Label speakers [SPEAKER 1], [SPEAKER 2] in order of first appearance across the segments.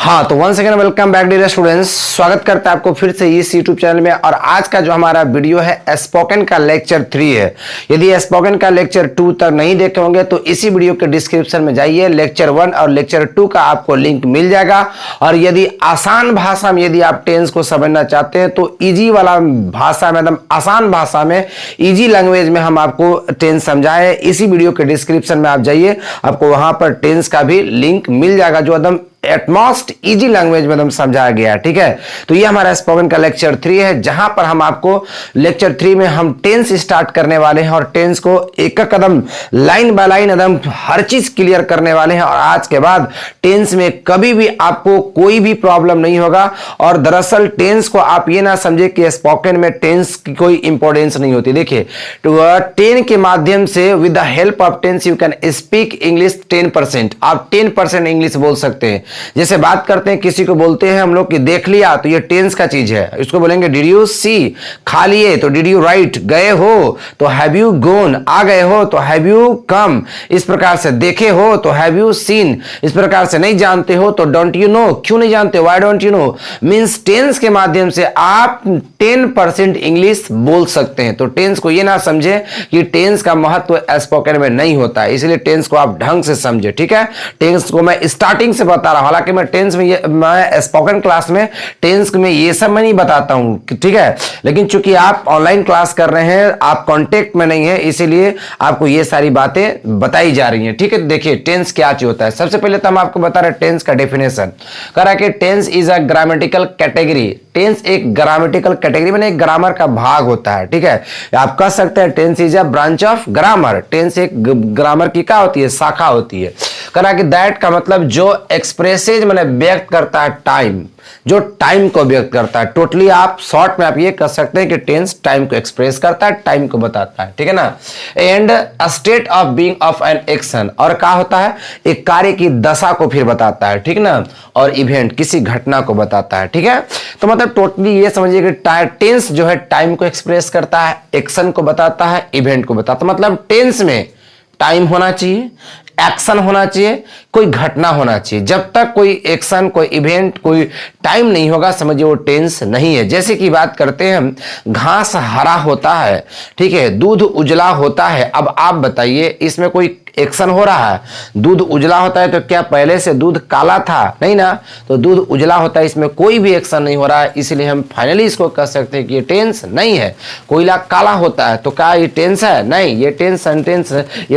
[SPEAKER 1] हाँ, तो one second welcome back dear students. स्वागत करता है आपको फिर से इस यूट्यूब चैनल में। और आज का जो हमारा वीडियो है स्पोकन का लेक्चर 3 है। यदि स्पोकन का लेक्चर 2 तक नहीं देखे होंगे तो इसी वीडियो के डिस्क्रिप्शन में जाइए, लेक्चर 1 और लेक्चर 2 का आपको लिंक मिल जाएगा। और यदि आसान भाषा में यदि आप टेंस को समझना चाहते हैं तो इजी वाला भाषा में, एकदम आसान भाषा में, इजी लैंग्वेज में हम आपको टेंस समझाए। इसी वीडियो के डिस्क्रिप्शन में आप जाइए, आपको वहां पर टेंस का भी लिंक मिल जाएगा जो एकदम एटमोस्ट इजी लैंग्वेज में एकदम समझाया गया है। ठीक है, तो ये हमारा स्पोकन का लेक्चर 3 है, जहां पर हम आपको लेक्चर 3 में हम टेंस स्टार्ट करने वाले हैं और टेंस को एक एक कदम लाइन बाय लाइन एकदम हर चीज क्लियर करने वाले हैं। और आज के बाद टेंस में कभी भी आपको कोई भी प्रॉब्लम नहीं होगा। और दरअसल टेंस को आप ये ना समझे कि स्पोकन में टेंस की कोई इंपॉर्टेंस नहीं होती। देखिए, तो टेन के माध्यम से with the help of tense you can speak English 10%। आप 10% इंग्लिश बोल सकते हैं। जैसे बात करते हैं, किसी को बोलते हैं हम लोग कि देख लिया, तो ये टेंस का चीज है। इसको बोलेंगे डिड यू सी, खा लिए तो डिड यू राइट, गए हो तो हैव यू गोन, आ गए हो तो हैव यू कम, इस प्रकार से देखे हो तो हैव यू सीन, इस प्रकार से नहीं जानते हो तो डोंट यू नो, क्यों नहीं जानते, why don't you know. Means tense के माध्यम से आप 10% इंग्लिश बोल सकते हैं। तो टेंस को ये ना समझे कि टेंस का महत्व स्पोकन में नहीं होता है, इसलिए टेंस को आप ढंग से समझे। ठीक है, टेंस को मैं स्टार्टिंग से बता रहा हूं, हालांकि मैं टेंस में मैं स्पोकन क्लास में टेंस में ये सब मैं नहीं बताता हूं। ठीक है, लेकिन चूंकि आप ऑनलाइन क्लास कर रहे हैं, आप कांटेक्ट में नहीं है, इसीलिए आपको ये सारी बातें बताई जा रही हैं। ठीक है, देखिए टेंस क्या चीज होता है। सबसे पहले तो हम आपको बता रहे हैं टेंस का डेफिनेशन। कह रहा है कि tense is a grammatical category. Tense एक ग्रामेटिकल कैटेगरी में एक ग्रामर का भाग होता है। ठीक है, आप कह सकते हैं tense is a branch of grammar. Tense एक ग्रामर की क्या होती है, शाखा होती है। कह रहा है कि दैट का मतलब जो एक्सप्रेसेज मैंने व्यक्त करता है टाइम, जो टाइम को व्यक्त करता है। टोटली आप शॉर्ट में आप ये कह सकते हैं कि टेंस टाइम को एक्सप्रेस करता है, टाइम को बताता है। ठीक है ना। And state of being of an action, और क्या होता है, एक कार्य की दशा को फिर बताता है। ठीक ना। और इवेंट, किसी घटना को बताता है। ठीक है, तो मतलब टोटली ये समझिए कि टेंस जो है टाइम को एक्सप्रेस करता है, एक्शन को बताता है, इवेंट को बताता है। मतलब टेंस में टाइम होना चाहिए, एक्शन होना चाहिए, कोई घटना होना चाहिए। जब तक कोई एक्शन, कोई इवेंट, कोई टाइम नहीं होगा, समझिए वो टेंस नहीं है। जैसे कि बात करते हैं हम, घास हरा होता है, ठीक है, दूध उजला होता है। अब आप बताइए, इसमें कोई एक्शन हो रहा है? दूध उजला होता है तो क्या पहले से दूध काला था? नहीं ना, तो दूध उजला होता है, इसमें कोई भी एक्शन नहीं हो रहा है, इसलिए हम फाइनली इसको कह सकते हैं कि ये टेंस नहीं है। कोयला काला होता है तो क्या ये टेंस है? नहीं, ये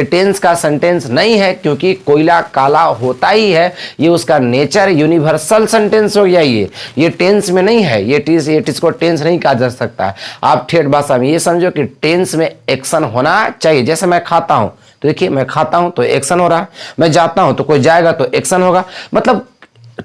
[SPEAKER 1] टेंस का सेंटेंस नहीं है, क्योंकि कोयला काला होता ही है, ये उसका नेचर, यूनिवर्सल सेंटेंस हो गया। ये टेंस में नहीं है, ये इसको टेंस नहीं कहा जा सकता है। आप ठेठ भाषा में ये समझो कि टेंस में एक्शन होना चाहिए। जैसे मैं खाता हूं तो देखिए, मैं खाता हूं तो एक्शन हो रहा है, मैं जाता हूं तो कोई जाएगा तो एक्शन होगा। मतलब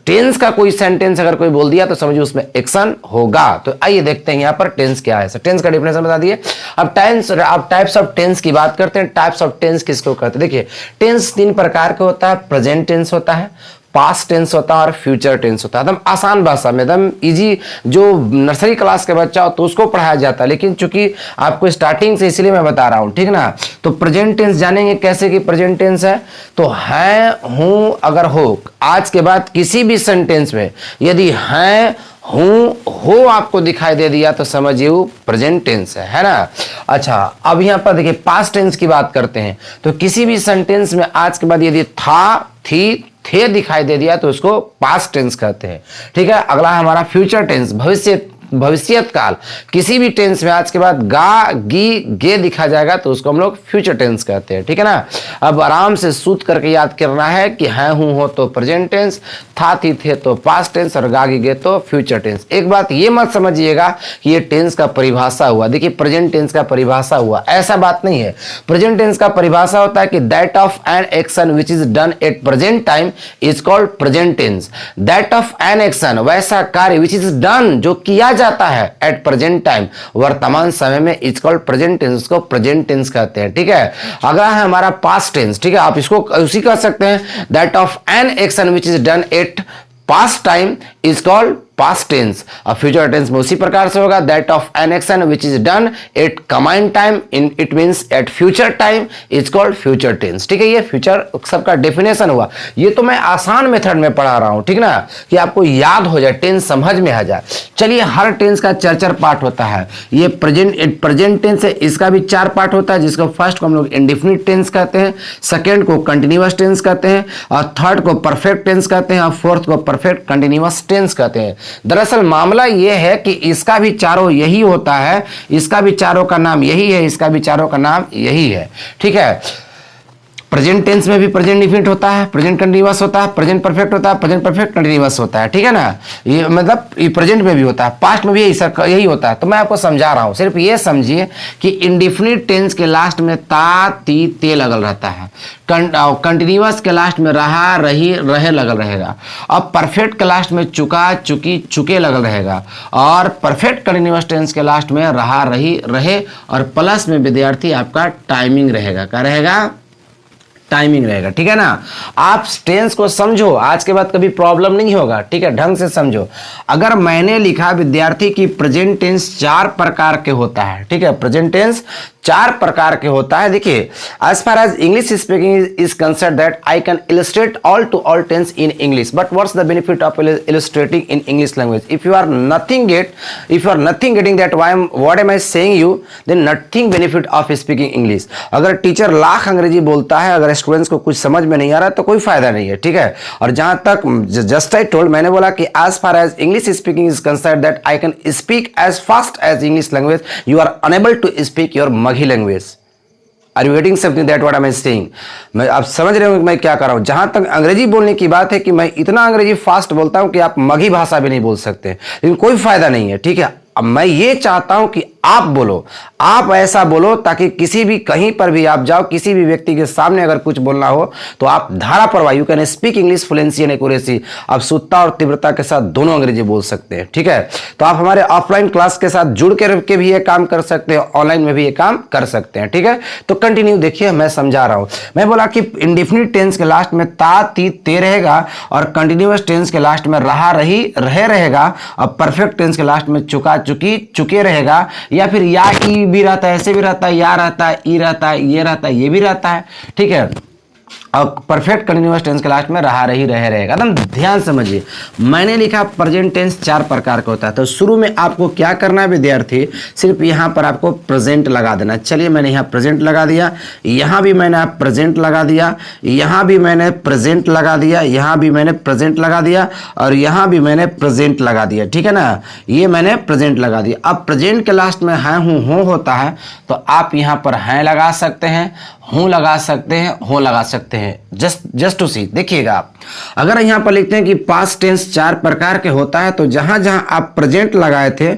[SPEAKER 1] टेंस का कोई सेंटेंस अगर कोई बोल दिया तो समझिए उसमें एक्शन होगा। तो आइए देखते हैं यहां पर टेंस क्या है। टेंस का डेफिनेशन बता दिए। अब टाइप्स ऑफ टेंस की बात करते हैं। टाइप्स ऑफ टेंस किसको कहते हैं? देखिए, टेंस 3 प्रकार के होता है। प्रेजेंट टेंस होता है, पास्ट टेंस होता है और फ्यूचर टेंस होता है। एकदम आसान भाषा में, एकदम इजी, जो नर्सरी क्लास के बच्चा हो तो उसको पढ़ाया जाता है, लेकिन चूंकि आपको स्टार्टिंग से इसलिए मैं बता रहा हूं। ठीक ना। तो प्रेजेंट टेंस जानेंगे कैसे कि प्रेजेंट टेंस है तो है, हूं, अगर हो। आज के बाद किसी भी सेंटेंस में यदि है, हूं, हो आपको दिखाई दे दिया तो समझिए वो प्रेजेंट टेंस है ना। अच्छा, अब यहां पर देखिए पास्ट टेंस की बात करते हैं। तो किसी भी सेंटेंस में आज के बाद यदि था, थी, थे दिखाई दे दिया तो उसको पास्ट टेंस कहते हैं। ठीक है, अगला है हमारा फ्यूचर टेंस, भविष्यत काल। किसी भी टेंस में आज के बाद गा, गी, गे दिखा जाएगा तो उसको हम लोग फ्यूचर टेंस कहते हैं। ठीक है ना। अब आराम से सूत करके याद करना है कि है, हूं, हो तो प्रेजेंट टेंस, था, थी, थे तो पास्ट टेंस और गा, गी, गे तो फ्यूचर टेंस। एक बात ये मत समझिएगा कि ये टेंस का परिभाषा हुआ। देखिए, प्रेजेंट टेंस का परिभाषा हुआ, ऐसा बात नहीं है। प्रेजेंट टेंस का परिभाषा होता है कि that of an action which is done at present time is called present tense. That of an action, वैसा कार्य, विच इज डन, जो किया जाता है एट प्रेजेंट टाइम, वर्तमान समय में, इज कॉल्ड प्रेजेंट टेंस, उसको प्रेजेंट टेंस कहते हैं। ठीक है, अगला है हमारा पास्ट टेंस। ठीक है, आप इसको उसी कह सकते हैं, that of an action which is done at past time is called past tense. अब फ्यूचर टेंस में उसी प्रकार से होगा, that of an action which is done at command time in it means at future time is called future tense. ठीक है, ये future सबका डेफिनेशन हुआ। ये तो मैं आसान मेथड में पढ़ा रहा हूं, ठीक ना, कि आपको याद हो जाए, टेंस समझ में आ जाए। चलिए, हर टेंस का चार पार्ट होता है। ये प्रेजेंट टेंस है, इसका भी 4 पार्ट होता है, जिसको फर्स्ट को हम लोग इंडेफिनिट टेंस कहते हैं, सेकेंड को कंटिन्यूअस टेंस कहते हैं, और थर्ड को परफेक्ट टेंस कहते हैं, और फोर्थ को परफेक्ट कंटिन्यूअस टेंस कहते हैं। दरअसल मामला यह है कि इसका भी चारों यही होता है, इसका भी चारों का नाम यही है, इसका भी चारों का नाम यही है। ठीक है, प्रेजेंट टेंस में भी प्रेजेंट इंडेफिनिट होता है, प्रेजेंट कंटीन्यूअस होता है, प्रेजेंट परफेक्ट होता है, प्रेजेंट परफेक्ट कंटीन्यूअस होता है। ठीक है ना, ये मतलब ये प्रेजेंट में भी होता है, पास्ट में भी यही होता है। तो मैं आपको समझा रहा हूं, सिर्फ ये समझिए कि इंडेफिनिट टेंस के लास्ट में ता ती ते लगल रहता है, कंटीन्यूअस के लास्ट में रहा रही रहे लगल रहेगा, अब परफेक्ट के लास्ट में चुका चुकी चुके लगल रहेगा, और परफेक्ट कंटीन्यूअस टेंस के लास्ट में रहा रही रहे, और प्लस में विद्यार्थी आपका टाइमिंग रहेगा। क्या रहेगा? टाइमिंग रहेगा। ठीक है ना, आप टेंस को समझो, आज के बाद कभी प्रॉब्लम नहीं होगा। ठीक है, ढंग से समझो। अगर मैंने लिखा विद्यार्थी की प्रेजेंट टेंस 4 प्रकार के होता है, ठीक है, प्रेजेंट टेंस 4 प्रकार के होता है। देखिए, as far as English speaking is concern that I can illustrate all to all tense in English, but what's the benefit of illustrating in English language? If you are nothing getting that what am I saying you, then nothing benefit of speaking English. अगर teacher लाख अंग्रेजी बोलता है, अगर students को कुछ समझ में नहीं आ रहा तो कोई फायदा नहीं है। ठीक है, और जहां तक जस्ट आई टोल्ड, मैंने बोला कि as far as English speaking is concern that I can speak as fast as English language, you are unable to speak your Magahi language. Are you getting something that what I am saying? मैं आप समझ रहे हो मैं क्या कर रहा हूं? जहां तक अंग्रेजी बोलने की बात है कि मैं इतना अंग्रेजी फास्ट बोलता हूं कि आप मगही भाषा भी नहीं बोल सकते, लेकिन कोई फायदा नहीं है। ठीक है, अब मैं ये चाहता हूं कि आप बोलो, आप ऐसा बोलो ताकि किसी भी कहीं पर भी आप जाओ, किसी भी व्यक्ति के सामने अगर कुछ बोलना हो तो आप धारा प्रवाह, you can speak English fluency and accuracy, आप शुद्धता और तीव्रता के साथ दोनों अंग्रेजी बोल सकते हैं। ठीक है, तो आप हमारे ऑफलाइन क्लास के साथ जुड़ के भी ये काम कर सकते हैं, ऑनलाइन में भी ये काम कर सकते हैं। ठीक है, तो कंटिन्यू देखिए, मैं समझा रहा हूं। मैं बोला कि इंडेफिनिट टेंस के लास्ट में ता ती ते रहेगा, और कंटिन्यूअस टेंस के लास्ट में रहा रही रहे रहेगा, और परफेक्ट टेंस के लास्ट में चुका चुकी चुके रहेगा, या फिर या ई भी रहता है, ऐसे भी रहता है, या रहता है, ई रहता है, ये रहता है, ये भी रहता है। ठीक है, और परफेक्ट कंटीन्यूअस टेंस के लास्ट में रहा रही रहे रहेगा। एकदम ध्यान समझिए, मैंने लिखा प्रेजेंट टेंस 4 प्रकार का होता है। तो शुरू में आपको क्या करना है विद्यार्थी, सिर्फ यहां पर आपको प्रेजेंट लगा देना। चलिए, मैंने यहां प्रेजेंट लगा दिया, यहां भी मैंने प्रेजेंट लगा दिया, यहां भी मैंने प्रेजेंट लगा दिया, यहां भी मैंने प्रेजेंट लगा दिया, और यहां भी मैंने प्रेजेंट लगा दिया। ठीक है ना, ये मैंने प्रेजेंट लगा दिया। अब प्रेजेंट के लास्ट में है हूं हो होता है, तो आप यहां पर हैं लगा सकते हैं, हूं लगा सकते हैं, हो लगा सकते हैं, जस्ट टू सी। देखिएगा, आप अगर यहां पर लिखते हैं कि पास्ट टेंस 4 प्रकार के होता है, तो जहां जहां आप प्रेजेंट लगाए थे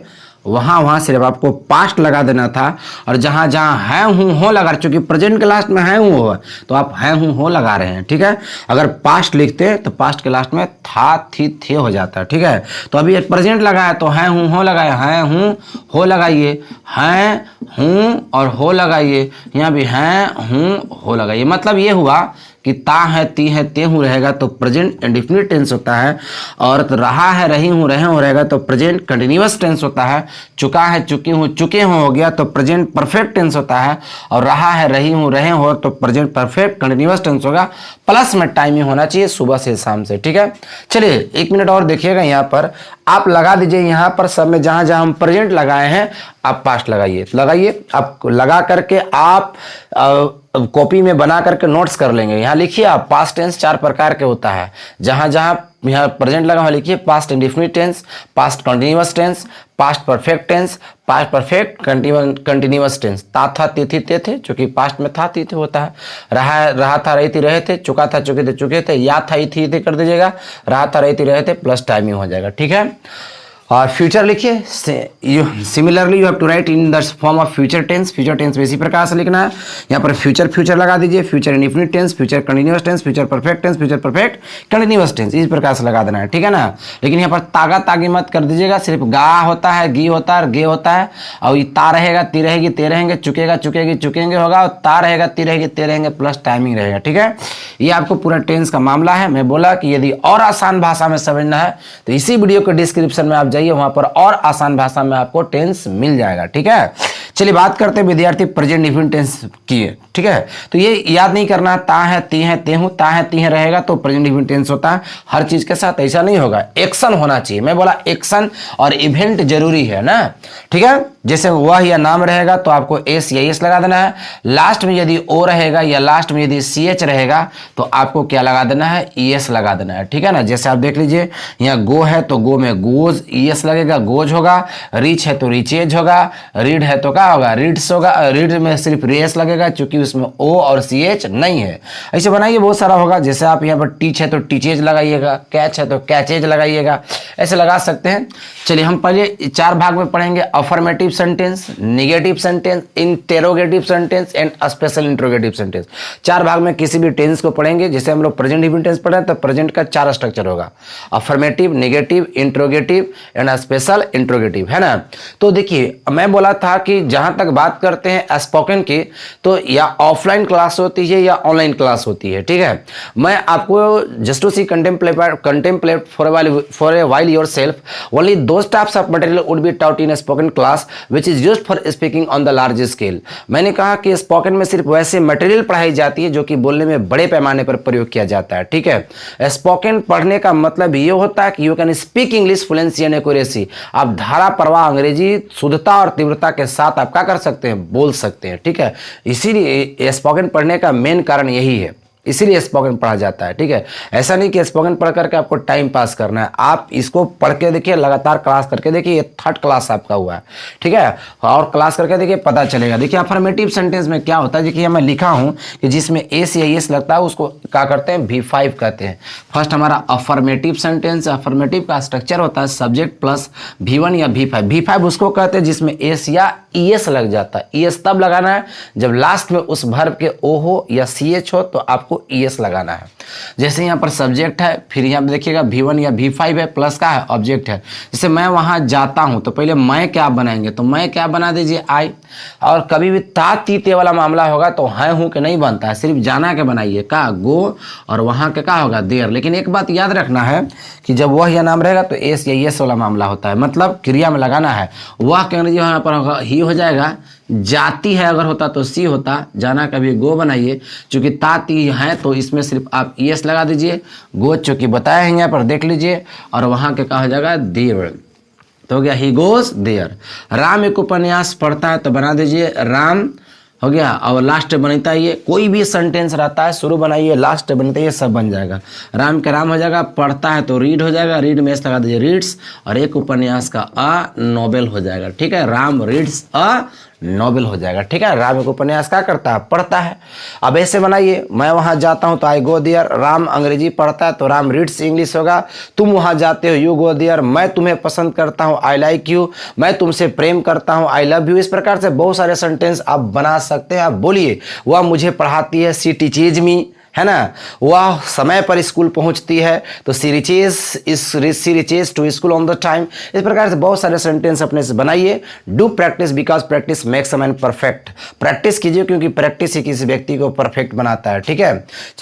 [SPEAKER 1] वहां सिर्फ आपको पास्ट लगा देना था, और जहां जहां है हूं हो लगा, चूंकि प्रेजेंट के लास्ट में है हूं हो, तो आप है हूं हो लगा रहे हैं। ठीक है, अगर पास्ट लिखते हैं तो पास्ट के लास्ट में था थी थे हो जाता है। ठीक है, तो अभी एक प्रेजेंट लगाया तो है हूं हो लगाया, है हूं हो लगाइए, हैं हूं और हो लगाइए, यहाँ भी हैं हूं हो लगाइए। मतलब ये हुआ कि ता है ती है ते हूँ रहेगा तो प्रेजेंट इंडेफिनिट टेंस होता है, और तो रहा है रही हूँ रहे हूँ रहेगा तो प्रेजेंट कंटिन्यूअस टेंस होता है, चुका है चुकी हूँ चुके हूँ हो गया तो प्रेजेंट परफेक्ट टेंस होता है, और रहा है रही हूँ रहे हो तो प्रेजेंट परफेक्ट कंटिन्यूअस टेंस होगा। प्लस में टाइमिंग होना चाहिए सुबह से शाम से। ठीक है, चलिए 1 मिनट और देखिएगा, यहाँ पर आप लगा दीजिए, यहाँ पर सब में जहां जहां हम प्रेजेंट लगाए हैं आप पास्ट लगाइए। आप लगा करके आप कॉपी में बना करके नोट्स कर लेंगे। यहाँ लिखिए आप, पास्ट टेंस 4 प्रकार के होता है, जहां जहां यहाँ प्रेजेंट लगा हुआ लिखिए past indefinite tense, past continuous tense, past perfect tense, past perfect continuous tense. ता था ती थी ते थे, चूंकि पास्ट में था ती थे होता है, रहा था रही थी रहे थे, चुका था चुके थे चुके थे, या था ई थी कर दीजिएगा, रहा था रही थी रहे थे, प्लस टाइमिंग हो जाएगा। ठीक है, और फ्यूचर लिखिए, similarly you have to write in the form of future tense. Future tense में इसी प्रकार से लिखना है। यहाँ पर फ्यूचर फ्यूचर लगा दीजिए, future indefinite tense, future continuous tense, future perfect tense, future perfect continuous tense, इस प्रकार से लगा देना है, ठीक है ना। लेकिन यहाँ पर तागा तागी मत कर दीजिएगा, सिर्फ गा होता है, गी होता है, गे होता है, और ये ता रहेगा, ती रहेगी, ते रहेंगे, चुकेगा चुकेगी चुकेंगे होगा, और ता रहेगा, ती रहेगी, ते रहेंगे, प्लस टाइमिंग रहेगा, ठीक है। ये आपको पूरा टेंस का मामला है। मैं बोला कि यदि और आसान भाषा में समझना है तो इसी वीडियो के डिस्क्रिप्शन में आप जाइए, वहां पर और आसान भाषा में आपको टेंस मिल जाएगा, ठीक है। चलिए बात करते हैं विद्यार्थी प्रेजेंट इंडेफिनिट टेंस की, ठीक है। तो ये याद नहीं करना, ता है, ती है, ते हूं, ता है, ती है रहेगा तो प्रेजेंट इंडेफिनिट टेंस होता है। हर चीज के साथ ऐसा नहीं होगा, एक्शन होना चाहिए। मैं बोला एक्शन और इवेंट जरूरी है ना, ठीक है। जैसे वह या नाम रहेगा तो आपको एस या एस लगा देना है। लास्ट में यदि ओ रहेगा या लास्ट में यदि सी एच रहेगा तो आपको क्या लगा देना है, ई एस लगा देना है, ठीक है ना। जैसे आप देख लीजिए, यहाँ गो है तो गो में गोज, ई एस लगेगा, गोज होगा। रीच है तो रिचेज होगा। रीड है तो क्या होगा, रीड्स होगा। रीड में सिर्फ रेस लगेगा क्योंकि उसमें ओ और सी एच नहीं है। ऐसे बनाइए, बहुत सारा होगा। जैसे आप यहाँ पर टीच है तो टीचेज लगाइएगा, कैच है तो कैचेज लगाइएगा, ऐसे लगा सकते हैं। चलिए हम पहले 4 भाग में पढ़ेंगे, affirmative sentence, negative sentence, interrogative sentence and special interrogative sentence. 4 भाग में किसी भी टेंस को पढ़ेंगे। जैसे हम लोग प्रेजेंट इंडेफिनिट टेंस पढ़े तो प्रेजेंट का 4 स्ट्रक्चर होगा, affirmative, negative, interrogative and special interrogative, है ना। तो देखिए, मैं बोला था कि जहां तक बात करते हैं स्पोकन की, तो या ऑफलाइन क्लास होती है या ऑनलाइन क्लास होती है, ठीक है। मैं आपको just to see contemplate for a while yourself only those types of material would be taught in spoken class which is used for speaking on the large scale. मैंने कहा कि स्पोकन में सिर्फ वैसे मटेरियल पढ़ाई जाती है जो कि बोलने में बड़े पैमाने पर प्रयोग किया जाता है, ठीक है। स्पोकन पढ़ने का मतलब ये होता है कि you can speak English fluency and accuracy. आप धारा प्रवाह अंग्रेजी शुद्धता और तीव्रता के साथ आप क्या कर सकते हैं, बोल सकते हैं, ठीक है। इसीलिए स्पोकन पढ़ने का मेन कारण यही है, इसीलिए स्पोकन पढ़ा जाता है, ठीक है। ऐसा नहीं कि स्पोकन पढ़ करके आपको टाइम पास करना है। आप इसको पढ़ के देखिए, लगातार क्लास करके देखिए, ये 3rd क्लास आपका हुआ है, ठीक है। और क्लास करके देखिए, पता चलेगा। देखिए अफर्मेटिव सेंटेंस में क्या होता है, देखिए मैं लिखा हूं कि जिसमें एस या एस लगता है उसको क्या करते हैं, V5 कहते हैं। फर्स्ट हमारा अफर्मेटिव सेंटेंस, अफर्मेटिव का स्ट्रक्चर होता है सब्जेक्ट प्लस V1 या V5। V5 उसको कहते हैं जिसमें एस या ईएस लग जाता है। ईएस तब लगाना है जब लास्ट में उस वर्ब के ओ हो या CH हो तो आपको ईएस लगाना है। जैसे यहाँ पर सब्जेक्ट है, फिर यहाँ पर देखिएगा V1 या V5 है, प्लस का है ऑब्जेक्ट है। जैसे मैं वहां जाता हूं तो पहले मैं क्या बनाएंगे, तो मैं क्या बना दीजिए, आई। और कभी भी ता तीते वाला मामला होगा तो है हूं के नहीं बनता है, सिर्फ जाना के बनाइए, का गो, और वहां के क्या होगा, देयर। लेकिन एक बात याद रखना है कि जब वह या नाम रहेगा तो एस या एस वाला मामला होता है, मतलब क्रिया में लगाना है। वह के अंग्रेजी यहाँ पर होगा ही हो जाएगा। जाती है अगर होता तो सी होता, जाना कभी गो बनाइए। चूंकि ताती है तो इसमें सिर्फ आप ईएस लगा दीजिए। गो चूंकि बताया है यहाँ पर देख लीजिए, और वहां के कहा जाएगा देयर, तो हो गया ही गोज देयर। राम एक उपन्यास पढ़ता है तो बना दीजिए राम, हो गया। और लास्ट बनता है, ये कोई भी सेंटेंस रहता है, शुरू बनाइए लास्ट बनता है, ये सब बन जाएगा। राम के राम हो जाएगा, पढ़ता है तो रीड हो जाएगा, रीड में एस लगा दीजिए रीड्स, और एक उपन्यास का अ नोवेल हो जाएगा, ठीक है। राम रीड्स अ नोवेल हो जाएगा, ठीक है। राम एक उपन्यास क्या करता है, पढ़ता है। अब ऐसे बनाइए, मैं वहां जाता हूं तो आई गो देयर। राम अंग्रेजी पढ़ता है तो राम रीड्स इंग्लिश होगा। तुम वहां जाते हो, यू गो देयर। मैं तुम्हें पसंद करता हूं, आई लाइक यू। मैं तुमसे प्रेम करता हूं, आई लव यू। इस प्रकार से बहुत सारे सेंटेंस आप बना सकते हैं। आप बोलिए, वह मुझे पढ़ाती है, सी टीचेज मी, है ना। वह समय पर स्कूल पहुंचती है तो she reaches to school on the time. इस प्रकार से बहुत सारे सेंटेंस अपने से बनाइए। Do practice because practice makes a man perfect. Practice कीजिए क्योंकि प्रैक्टिस ही किसी व्यक्ति को परफेक्ट बनाता है, ठीक है।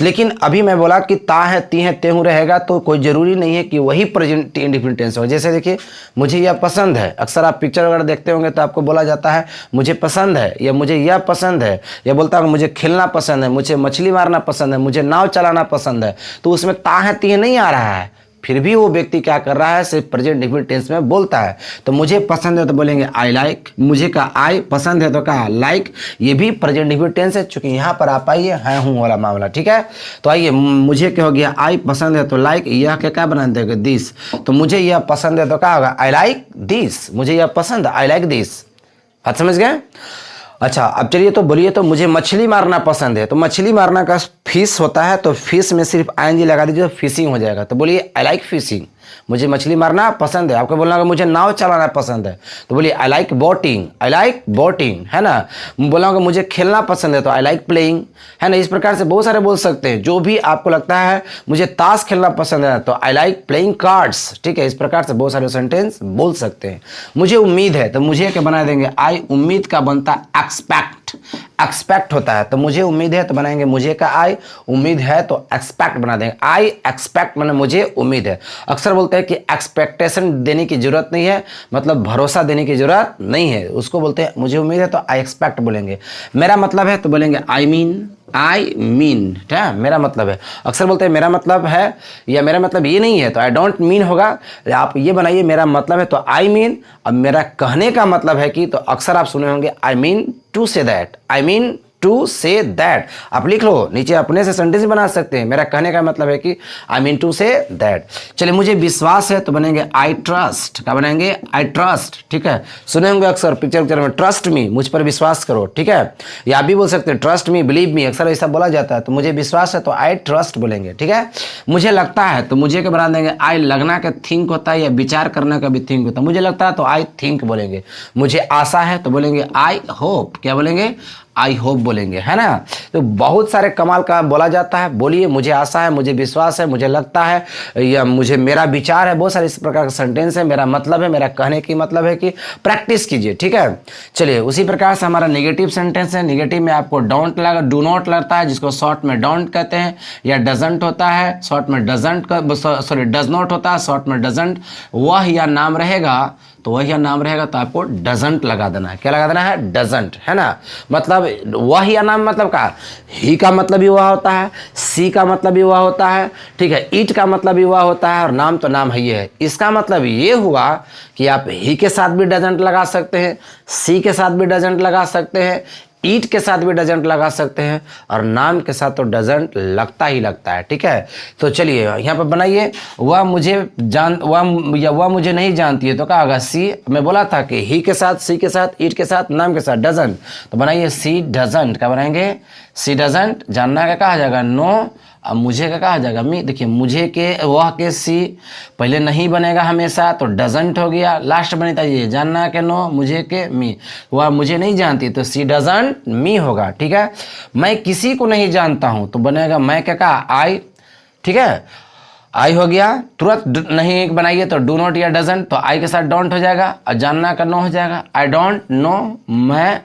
[SPEAKER 1] लेकिन अभी मैं बोला कि ता है, ती है, ते हूं रहेगा तो कोई जरूरी नहीं है कि वही प्रेजेंट इंडेफिनिट टेंस हो। जैसे देखिए, मुझे यह पसंद है, अक्सर आप पिक्चर वगैरह देखते होंगे तो आपको बोला जाता है मुझे पसंद है, या मुझे यह पसंद है, या बोलता हूँ मुझे खेलना पसंद है, मुझे मछली मारना पसंद है, मुझे नाव चलाना पसंद है। तो उसमें ता है, ती है नहीं आ रहा है, फिर भी वो व्यक्ति क्या कर रहा है, सिर्फ प्रेजेंट इंडेफिनिट टेंस में बोलता है। तो मुझे पसंद है तो बोलेंगे आई लाइक, मुझे का आई, पसंद है तो का लाइक, ये भी प्रेजेंट इंडेफिनिट टेंस है। चूंकि यहाँ पर आप आइए है हूँ वाला मामला, ठीक है। तो आइए, मुझे क्या हो गया, आई, पसंद है तो लाइक, यह क्या बना देगा, दिस। तो मुझे यह पसंद है तो क्या होगा, आई लाइक दिस। मुझे यह पसंद है, आई लाइक दिस। आप समझ गए। अच्छा, अब चलिए तो बोलिए, तो मुझे मछली मारना पसंद है, तो मछली मारना का फिश होता है तो फिश में सिर्फ आईएनजी लगा दीजिए तो फिशिंग हो जाएगा। तो बोलिए आई लाइक फिशिंग, मुझे मछली मारना पसंद है। आपको बोलना होगा मुझे नाव चलाना पसंद है, तो बोलिए I like boating, I like boating, है ना। बोलना होगा मुझे खेलना पसंद है तो आई लाइक प्लेइंग, है ना। इस प्रकार से बहुत सारे बोल सकते हैं। जो भी आपको लगता है मुझे ताश खेलना पसंद है तो आई लाइक प्लेइंग कार्ड्स, ठीक है। इस प्रकार से बहुत सारे सेंटेंस बोल सकते हैं। मुझे उम्मीद है तो मुझे क्या बना देंगे, आई उम्मीद का बनता एक्सपेक्ट, एक्सपेक्ट होता है तो मुझे उम्मीद है तो बनाएंगे मुझे का आई, उम्मीद है तो एक्सपेक्ट बना देंगे। आई एक्सपेक्ट माने मुझे उम्मीद है। अक्सर बोलते हैं कि एक्सपेक्टेशन देने की जरूरत नहीं है, मतलब भरोसा देने की जरूरत नहीं है, उसको बोलते हैं मुझे उम्मीद है तो आई एक्सपेक्ट बोलेंगे। मेरा मतलब है तो बोलेंगे आई मीन, आई मीन, ठीक है, मेरा मतलब है। अक्सर बोलते हैं मेरा मतलब है या मेरा मतलब ये नहीं है तो आई डोंट मीन होगा। आप ये बनाइए मेरा मतलब है तो आई मीन। अब मेरा कहने का मतलब है कि, तो अक्सर आप सुने होंगे I mean to say that, I mean to say that. आप लिख लो नीचे, अपने से सेंटेंस बना सकते हैं। मेरा कहने का मतलब है कि I mean to say that. चलिए मुझे विश्वास है तो बनेंगे आई ट्रस्ट, क्या बनाएंगे, आई ट्रस्ट, ठीक है। सुने होंगे अक्सर पिक्चर में ट्रस्ट मी, मुझ पर विश्वास करो, ठीक है। या आप भी बोल सकते हैं ट्रस्ट मी, बिलीव मी, अक्सर ऐसा बोला जाता है। तो मुझे विश्वास है तो आई ट्रस्ट बोलेंगे, ठीक है। मुझे लगता है तो मुझे क्या बना देंगे, आई लगना का थिंक होता है या विचार करने का भी थिंक होता है। मुझे लगता है तो आई थिंक बोलेंगे। मुझे आशा है तो बोलेंगे आई होप, क्या बोलेंगे, आई होप बोलेंगे, है ना। तो बहुत सारे कमाल का बोला जाता है। बोलिए मुझे आशा है, मुझे विश्वास है, मुझे लगता है, या मुझे मेरा विचार है। बहुत सारे इस प्रकार का सेंटेंस है। मेरा मतलब है, मेरा कहने की मतलब है कि प्रैक्टिस कीजिए, ठीक है। चलिए उसी प्रकार से हमारा नेगेटिव सेंटेंस है। नेगेटिव में आपको डोंट लगा, डू नॉट लगता है, जिसको शॉर्ट में डोंट कहते हैं, या डजंट होता है, शॉर्ट में डजंट, सॉरी डज नॉट होता है, शॉर्ट में डजंट। वह या नाम रहेगा तो वह या नाम रहेगा तो आपको डजंट लगा देना है। क्या लगा देना है, डजंट, है ना। मतलब वह या नाम मतलब का, ही का मतलब भी वह होता है, सी का मतलब भी वह होता है, ठीक है, इट का मतलब भी वह होता है, और नाम तो नाम है ये है। इसका मतलब ये हुआ कि आप ही के साथ भी डजंट लगा सकते हैं, सी के साथ भी डजंट लगा सकते हैं, ईट के साथ भी डजंट लगा सकते हैं, और नाम के साथ तो डजंट लगता ही लगता है, ठीक है। तो चलिए यहाँ पर बनाइए, वह मुझे वह मुझे नहीं जानती है तो क्या होगा, सी। मैं बोला था कि ही के साथ, सी के साथ, ईट के साथ, नाम के साथ डजंट, तो बनाइए सी डजंट। क्या बनाएंगे, सी डजंट। जानना का कहा जाएगा नो, अब मुझे का कहा जाएगा मी। देखिए मुझे के, वह के सी, पहले नहीं बनेगा हमेशा तो डजंट हो गया, लास्ट बनेगा ये जानना के नो, मुझे के मी। वह मुझे नहीं जानती तो सी डजंट मी होगा, ठीक है। मैं किसी को नहीं जानता हूं तो बनेगा मैं क्या कहा, आई, ठीक है। आई हो गया, तुरंत नहीं बनाइए तो डू नॉट या डजंट, तो आई के साथ डोंट हो जाएगा, और जानना का नो हो जाएगा, आई डोंट नो मैं,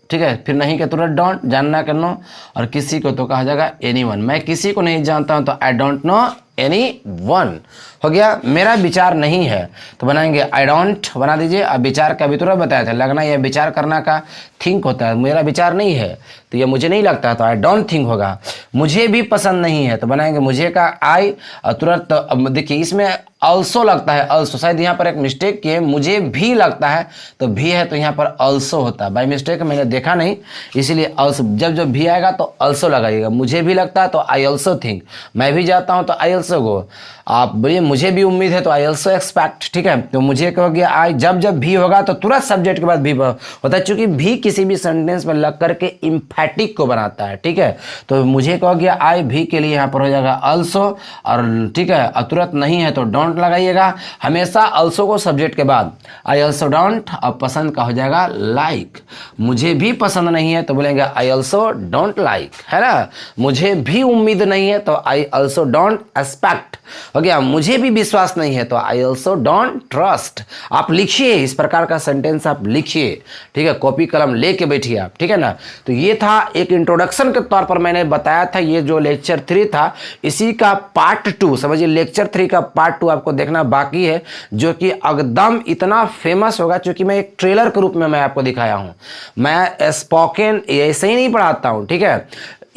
[SPEAKER 1] ठीक है। फिर नहीं के तुरंत डोंट, जानना का नो, और किसी को तो कहा जाएगा एनीवन। मैं किसी को नहीं जानता हूं तो आई डोंट नो एनीवन हो गया। मेरा विचार नहीं है तो बनाएंगे आई डोंट बना दीजिए। अब विचार का भी तुरंत बताया था, लगना या विचार करना का थिंक होता है। मेरा विचार नहीं है तो ये मुझे नहीं लगता तो आई डोंट थिंक होगा। मुझे भी पसंद नहीं है तो बनाएंगे मुझे का आई, और तुरंत देखिए इसमें ऑल्सो लगता है, ऑल्सो। शायद यहाँ पर एक मिस्टेक किए, मुझे भी लगता है तो भी है तो यहाँ पर ऑल्सो होता है। बाई मिस्टेक मैंने देखा नहीं, इसीलिए ऑल्सो, जब भी आएगा तो ऑल्सो लगाइएगा। मुझे भी लगता है तो आई ऑल्सो थिंक, मैं भी जाता हूँ तो आई ऑल्सो गो। आप बोलिए मुझे भी उम्मीद है तो आई ऑल्सो एक्सपेक्ट, ठीक है। तो मुझे कहो गया आई, जब भी होगा तो तुरंत सब्जेक्ट के बाद भी होता है, चूंकि भी किसी भी सेंटेंस में लग करके इम्फैटिक को बनाता है, ठीक है। तो मुझे कहो गया आई, भी के लिए यहाँ पर हो जाएगा ऑल्सो, और ठीक है। और तुरंत नहीं है तो डोंट लगाइएगा। हमेशा ऑल्सो को सब्जेक्ट के बाद आई ऑल्सो डोंट, और पसंद का हो जाएगा लाइक। मुझे भी पसंद नहीं है तो बोलेंगे आई ऑल्सो डोंट लाइक, है ना। मुझे भी उम्मीद नहीं है तो आई ऑल्सो डोंट एक्सपेक्ट हो गया। मुझे भी विश्वास नहीं है तो आई ऑल्सो डोंट ट्रस्ट। आप लिखिए, इस प्रकार का सेंटेंस आप लिखिए, ठीक है। कॉपी कलम लेके बैठिए आप, ठीक है ना। तो ये था एक इंट्रोडक्शन के तौर पर मैंने बताया था। ये जो लेक्चर 3 था इसी का पार्ट 2 समझिए। लेक्चर 3 का पार्ट 2 आपको देखना बाकी है, जो कि एकदम इतना फेमस होगा, क्योंकि मैं एक ट्रेलर के रूप में मैं आपको दिखाया हूं। मैं स्पोकन ऐसे ही नहीं पढ़ाता हूं, ठीक है।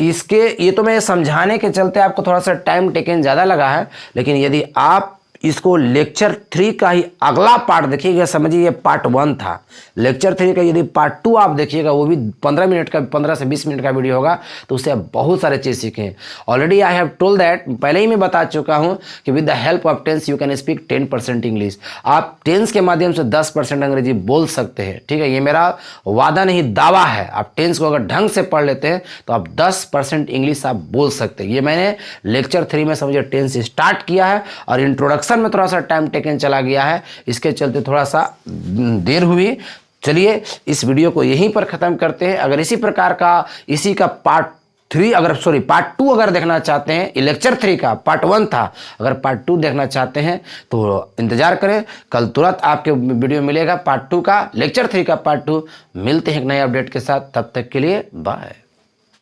[SPEAKER 1] इसके ये तो मैं समझाने के चलते आपको थोड़ा सा टाइम टेकन ज़्यादा लगा है, लेकिन यदि आप इसको लेक्चर 3 का ही अगला पार्ट देखिएगा, समझिए ये पार्ट 1 था। लेक्चर 3 का यदि पार्ट 2 आप देखिएगा, वो भी 15 मिनट का, 15 से 20 मिनट का वीडियो होगा, तो उससे आप बहुत सारे चीज़ सीखें। Already I have told that, पहले ही मैं बता चुका हूं कि with the help of tense you can speak 10% English. आप टेंस के माध्यम से 10% अंग्रेजी बोल सकते हैं, ठीक है। ये मेरा वादा नहीं, दावा है। आप टेंस को अगर ढंग से पढ़ लेते हैं तो आप 10% इंग्लिश आप बोल सकते हैं। ये मैंने लेक्चर 3 में समझिए टेंस स्टार्ट किया है, और इंट्रोडक्शन में थोड़ा सा टाइम टेकन चला गया है, इसके चलते थोड़ा सा देर हुई। चलिए इस वीडियो को यहीं पर ख़त्म करते हैं। अगर इसी प्रकार का, इसी का पार्ट 2 अगर देखना चाहते हैं, लेक्चर 3 का पार्ट 1 था, अगर पार्ट 2 देखना चाहते हैं तो इंतजार करें, कल तुरंत आपके वीडियो मिलेगा पार्ट 2 का। लेक्चर 3 का पार्ट 2 मिलते हैं एक नए अपडेट के साथ, तब तक के लिए बाय।